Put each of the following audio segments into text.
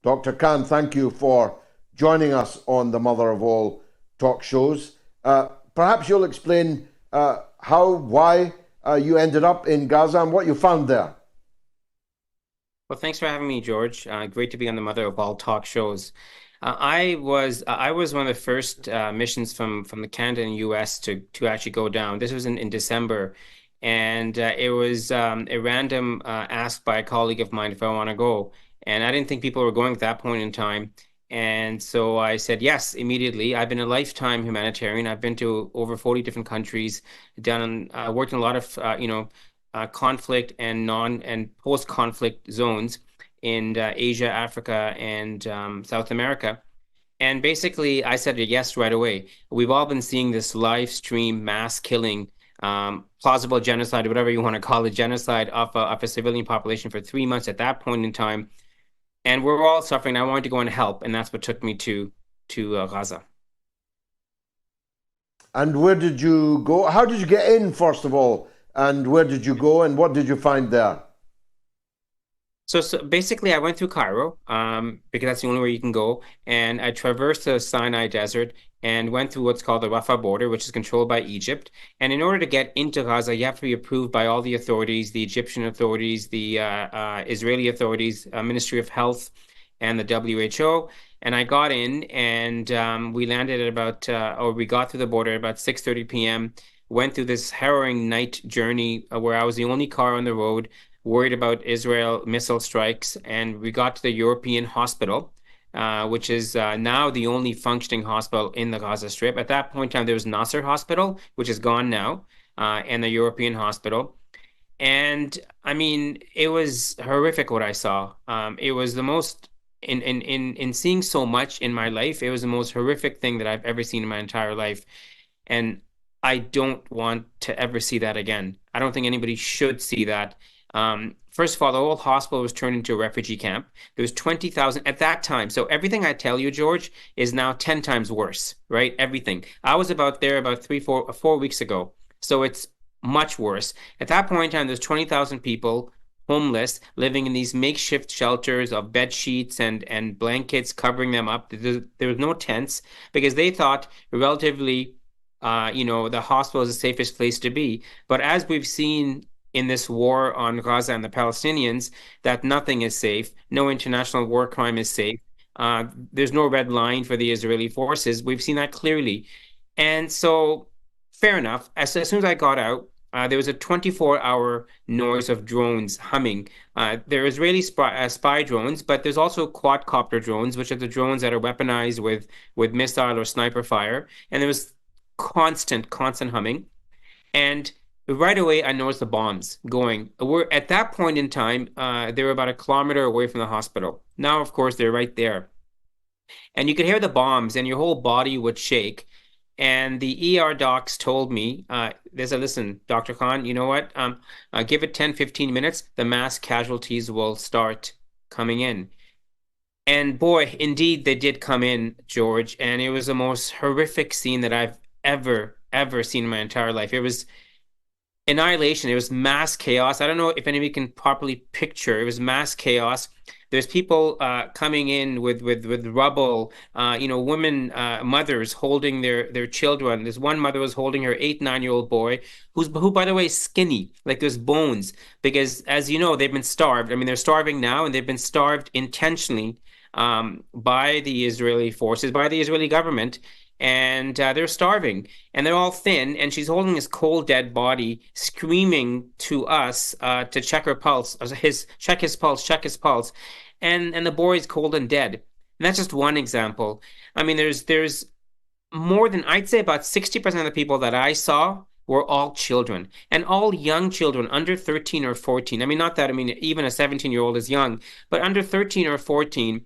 Dr. Khan, thank you for joining us on the Mother of All talk shows. Perhaps you'll explain why you ended up in Gaza and what you found there. Well, thanks for having me, George. Great to be on the Mother of All talk shows. I was one of the first missions from the Canada and U.S. to actually go down. This was in December, and it was a random ask by a colleague of mine if I want to go, and I didn't think people were going at that point in time, and so I said yes immediately. I've been a lifetime humanitarian. I've been to over 40 different countries, done worked in a lot of conflict and non and post-conflict zones in Asia, Africa, and South America. And basically, I said yes right away. We've all been seeing this live stream mass killing, plausible genocide, whatever you want to call it, genocide of a civilian population for 3 months at that point in time. And we're all suffering. I wanted to go and help, and that's what took me to Gaza. And where did you go? How did you get in, first of all? And where did you go and what did you find there? So basically, I went through Cairo, because that's the only way you can go, and I traversed the Sinai Desert and went through what's called the Rafah border, which is controlled by Egypt. And in order to get into Gaza, you have to be approved by all the authorities, the Egyptian authorities, the Israeli authorities, Ministry of Health, and the WHO. And I got in, and we landed at or we got through the border at about 6:30 p.m. Went through this harrowing night journey where I was the only car on the road worried about Israel missile strikes, and we got to the European hospital, which is now the only functioning hospital in the Gaza Strip. At that point in time, there was Nasser Hospital, which is gone now, and the European hospital. And I mean, it was horrific what I saw. It was the most in seeing so much in my life, it was the most horrific thing that I've ever seen in my entire life. And I don't want to ever see that again. I don't think anybody should see that. First of all, the whole hospital was turned into a refugee camp. There was 20,000 at that time. So everything I tell you, George, is now 10 times worse, right? Everything. I was about there about 4 weeks ago. So it's much worse. At that point in time, there's 20,000 people homeless, living in these makeshift shelters of bed sheets and blankets covering them up. There was no tents because they thought relatively, the hospital is the safest place to be. But as we've seen in this war on Gaza and the Palestinians, that nothing is safe. No international war crime is safe. There's no red line for the Israeli forces. We've seen that clearly. And so, fair enough. As soon as I got out, there was a 24-hour noise of drones humming. There are Israeli spy drones, but there's also quadcopter drones, which are the drones that are weaponized with missile or sniper fire. And there was constant humming. And right away, I noticed the bombs going. We're at that point in time, they were about a kilometer away from the hospital. Now, of course, they're right there. And you could hear the bombs, and your whole body would shake. And the ER docs told me, they said, listen, Dr. Khan, you know what? Give it 10, 15 minutes, the mass casualties will start coming in. And boy, indeed, they did come in, George. And it was the most horrific scene that I've ever seen in my entire life. It was annihilation. It was mass chaos. I don't know if anybody can properly picture. It was mass chaos. There's people coming in with rubble. Women, mothers holding their children. There's one mother was holding her 8, 9-year-old boy, who by the way is skinny, like there's bones, because as you know they've been starved. I mean they're starving now, and they've been starved intentionally by the Israeli forces, by the Israeli government, and they're starving and they're all thin, and she's holding his cold dead body screaming to us to check her pulse, check his pulse, check his pulse, and the boy is cold and dead. And that's just one example. I mean there's more than, I'd say about 60% of the people that I saw were all children, and all young children under 13 or 14. I mean, not that, I mean, even a 17-year-old is young, but under 13 or 14,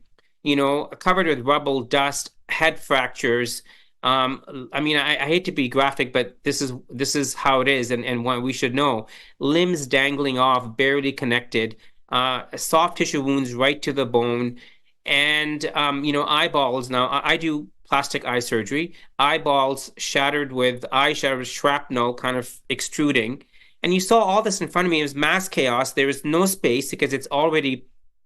covered with rubble, dust, head fractures. I mean, I hate to be graphic, but this is how it is, and why we should know. Limbs dangling off, barely connected, soft tissue wounds right to the bone, and eyeballs. Now, I do plastic eye surgery. Eyeballs shattered with shrapnel, kind of extruding, and you saw all this in front of me. It was mass chaos. There was no space because it's already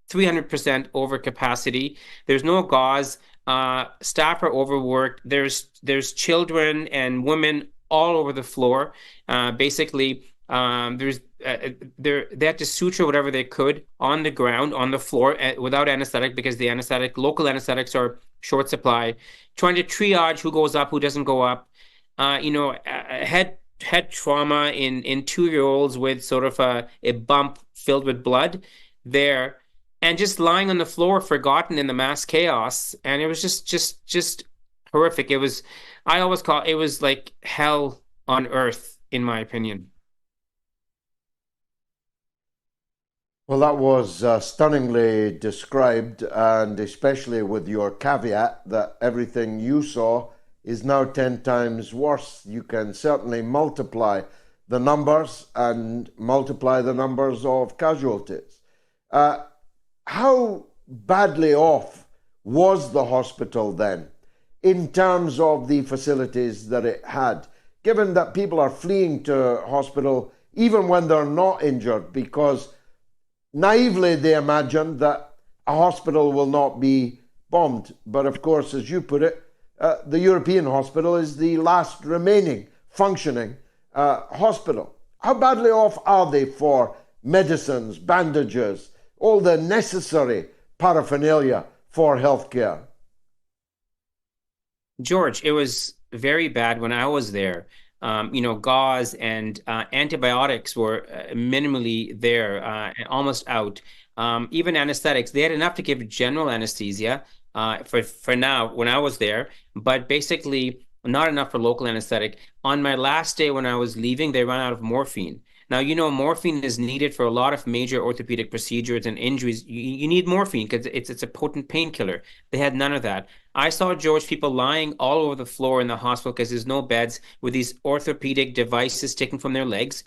300% over capacity. There's no gauze. Staff are overworked. There's children and women all over the floor. Basically, there's they had to suture whatever they could on the ground, on the floor, without anesthetic because the local anesthetics are short supply. Trying to triage who goes up, who doesn't go up. Head trauma in 2 year olds with sort of a bump filled with blood there, and just lying on the floor, forgotten in the mass chaos. And it was just horrific. I always call it was like hell on earth, in my opinion. Well, that was stunningly described, and especially with your caveat that everything you saw is now 10 times worse. You can certainly multiply the numbers and multiply the numbers of casualties. Uh, how badly off was the hospital then in terms of the facilities that it had, given that people are fleeing to hospital even when they're not injured because naively they imagine that a hospital will not be bombed? But of course, as you put it, the European hospital is the last remaining functioning hospital. How badly off are they for medicines, bandages, all the necessary paraphernalia for healthcare? George, it was very bad when I was there. Gauze and antibiotics were minimally there, almost out. Even anesthetics, they had enough to give general anesthesia for now when I was there, but basically not enough for local anesthetic. On my last day when I was leaving, they ran out of morphine. Now, morphine is needed for a lot of major orthopedic procedures and injuries. You need morphine because it's a potent painkiller. They had none of that. I saw, George, people lying all over the floor in the hospital because there's no beds with these orthopedic devices sticking from their legs.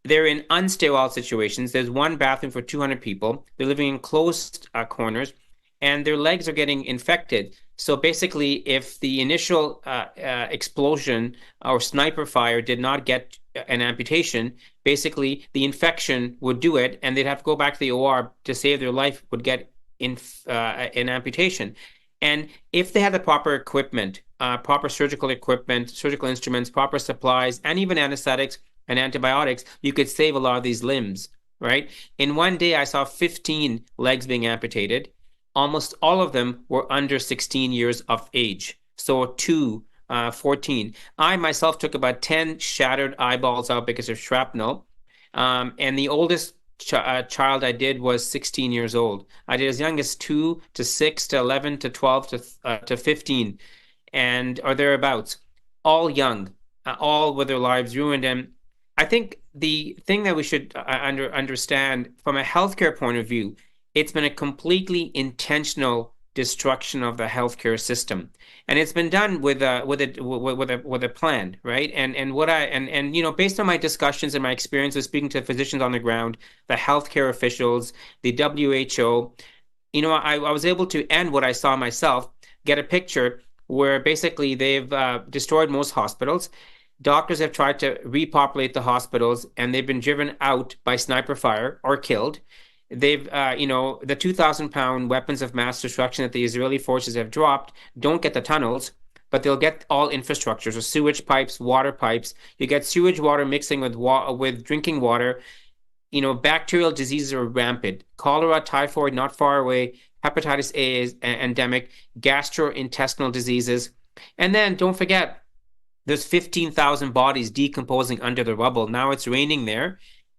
They're in unsterile situations. There's one bathroom for 200 people. They're living in closed corners, and their legs are getting infected. So basically, if the initial explosion or sniper fire did not get an amputation, basically the infection would do it, and they'd have to go back to the OR to save their life, would get an amputation. And if they had the proper equipment, proper surgical equipment, surgical instruments, proper supplies, and even anesthetics and antibiotics, you could save a lot of these limbs, right? In one day, I saw 15 legs being amputated. Almost all of them were under 16 years of age. So 14. I myself took about 10 shattered eyeballs out because of shrapnel. And the oldest child I did was 16 years old. I did as young as 2 to 6 to 11 to 12 to 15 and or thereabouts, all young, all with their lives ruined. And I think the thing that we should understand from a healthcare point of view, it's been a completely intentional destruction of the healthcare system, and it's been done with a plan, right? Based on my discussions and my experience of speaking to physicians on the ground, the healthcare officials, the WHO, I was able to, and what I saw myself, get a picture where basically they've destroyed most hospitals. Doctors have tried to repopulate the hospitals, and they've been driven out by sniper fire or killed. They've, the 2,000-pound weapons of mass destruction that the Israeli forces have dropped don't get the tunnels, but they'll get all infrastructure, so sewage pipes, water pipes. You get sewage water mixing with drinking water. Bacterial diseases are rampant. Cholera, typhoid, not far away. Hepatitis A is endemic. Gastrointestinal diseases. And then don't forget, there's 15,000 bodies decomposing under the rubble. Now it's raining there.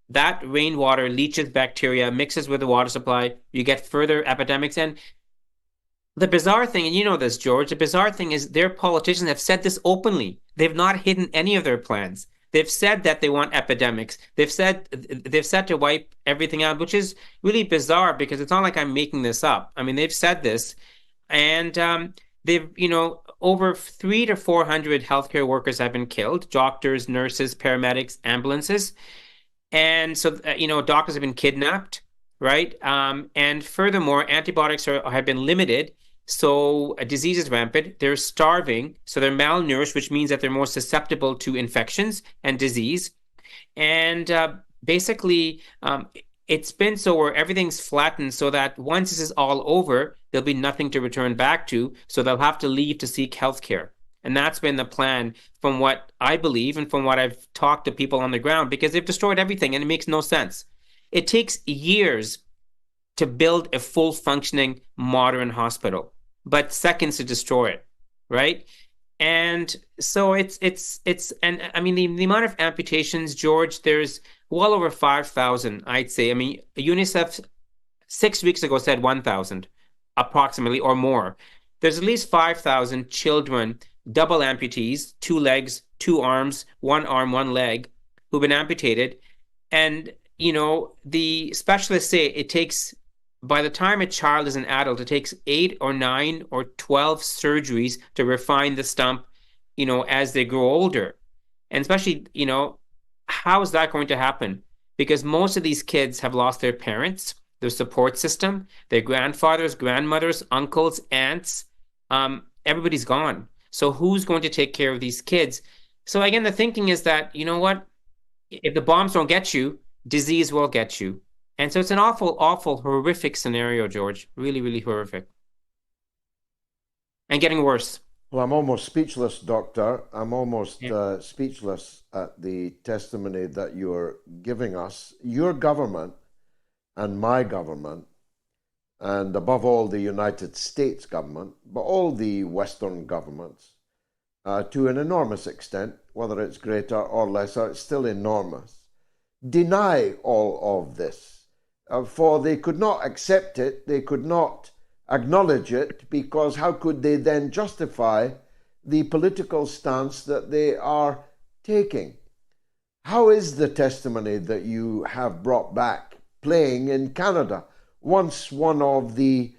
That rainwater leaches bacteria, mixes with the water supply. You get further epidemics. And the bizarre thing, and you know this, George, the bizarre thing is their politicians have said this openly. They've not hidden any of their plans. They've said that they want epidemics. They've said to wipe everything out, which is really bizarre because it's not like I'm making this up. I mean, they've said this, and they've, over 300 to 400 healthcare workers have been killed: doctors, nurses, paramedics, ambulances. And so, doctors have been kidnapped, right? And furthermore, antibiotics have been limited. So disease is rampant. They're starving. So they're malnourished, which means that they're more susceptible to infections and disease. And basically, it's been so where everything's flattened so that once this is all over, there'll be nothing to return back to. So they'll have to leave to seek healthcare. And that's been the plan from what I believe and from what I've talked to people on the ground, because they've destroyed everything and it makes no sense. It takes years to build a full functioning modern hospital, but seconds to destroy it, right? And so it's and I mean the amount of amputations, George, there's well over 5,000, I'd say. I mean, UNICEF 6 weeks ago said 1,000 approximately or more. There's at least 5,000 children, double amputees, two legs, two arms, one arm, one leg, who've been amputated. And, the specialists say it takes, by the time a child is an adult, it takes 8 or 9 or 12 surgeries to refine the stump, as they grow older. And especially, how is that going to happen? Because most of these kids have lost their parents, their support system, their grandfathers, grandmothers, uncles, aunts. Everybody's gone. So who's going to take care of these kids? So again, the thinking is that, you know what? If the bombs don't get you, disease will get you. And so it's an awful, awful, horrific scenario, George. Really, really horrific. And getting worse. Well, I'm almost speechless, Doctor. I'm almost Yeah. speechless at the testimony that you're giving us. Your government and my government, and above all, the United States government, but all the Western governments, to an enormous extent, whether it's greater or lesser, it's still enormous, deny all of this. For they could not accept it, they could not acknowledge it, because how could they then justify the political stance that they are taking? How is the testimony that you have brought back playing in Canada, once one of the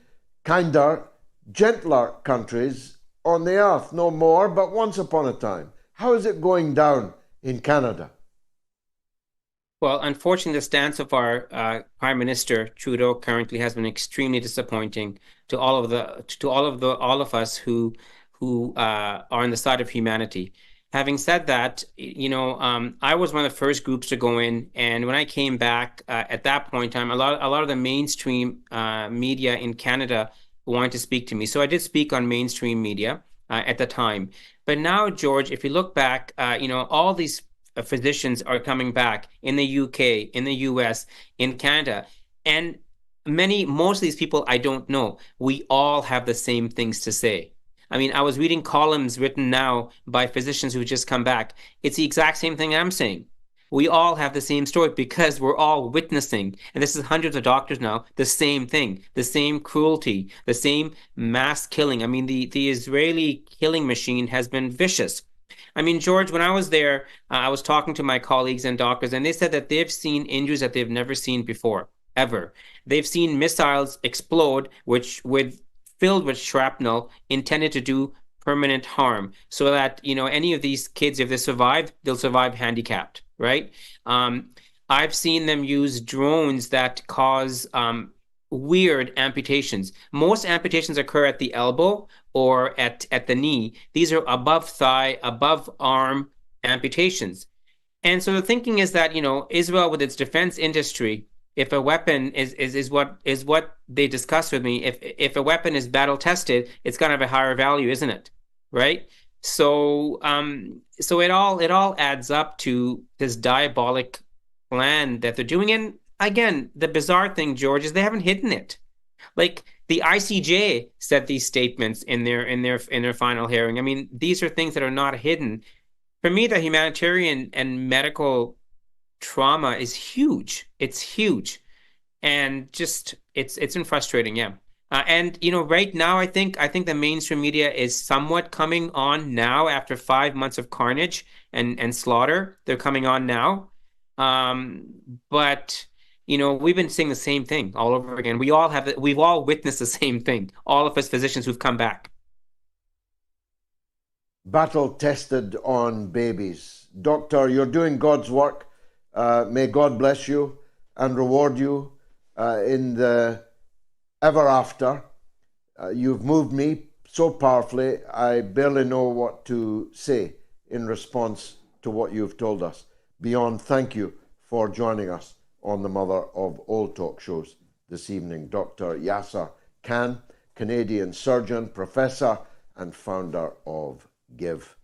kinder, gentler countries on the earth? No more, but once upon a time. How is it going down in Canada? Well, unfortunately, the stance of our Prime Minister Trudeau currently has been extremely disappointing to all of us who are on the side of humanity. Having said that, I was one of the first groups to go in, and when I came back at that point in time, a lot of the mainstream media in Canada wanted to speak to me, so I did speak on mainstream media at the time. But now, George, if you look back, all these physicians are coming back in the UK, in the US, in Canada, and most of these people I don't know. We all have the same things to say. I mean, I was reading columns written now by physicians who just come back. It's the exact same thing I'm saying. We all have the same story because we're all witnessing, and this is hundreds of doctors now, the same thing, the same cruelty, the same mass killing. I mean, the Israeli killing machine has been vicious. I mean, George, when I was there, I was talking to my colleagues and doctors, and they said that they've seen injuries that they've never seen before, ever. They've seen missiles explode, which with filled with shrapnel intended to do permanent harm, so that any of these kids, if they survive, they'll survive handicapped, right? I've seen them use drones that cause weird amputations. Most amputations occur at the elbow or at the knee. These are above thigh, above arm amputations. And so the thinking is that, Israel with its defense industry, if a weapon is what they discussed with me, if a weapon is battle tested, it's gonna have a higher value, isn't it? Right? So it all adds up to this diabolic plan that they're doing. And again, the bizarre thing, George, is they haven't hidden it. Like the ICJ said these statements in their final hearing. I mean, these are things that are not hidden. For me, the humanitarian and medical trauma is huge. It's huge, and just it's been frustrating, yeah. And right now, I think the mainstream media is somewhat coming on now after 5 months of carnage and slaughter. They're coming on now, but we've been seeing the same thing all over again. We've all witnessed the same thing. All of us physicians who've come back. Battle tested on babies. Doctor, you're doing God's work. May God bless you and reward you in the ever after. You've moved me so powerfully, I barely know what to say in response to what you've told us. Beyond thank you for joining us on the mother of all talk shows this evening, Dr. Yasser Khan, Canadian surgeon, professor, and founder of GIVE.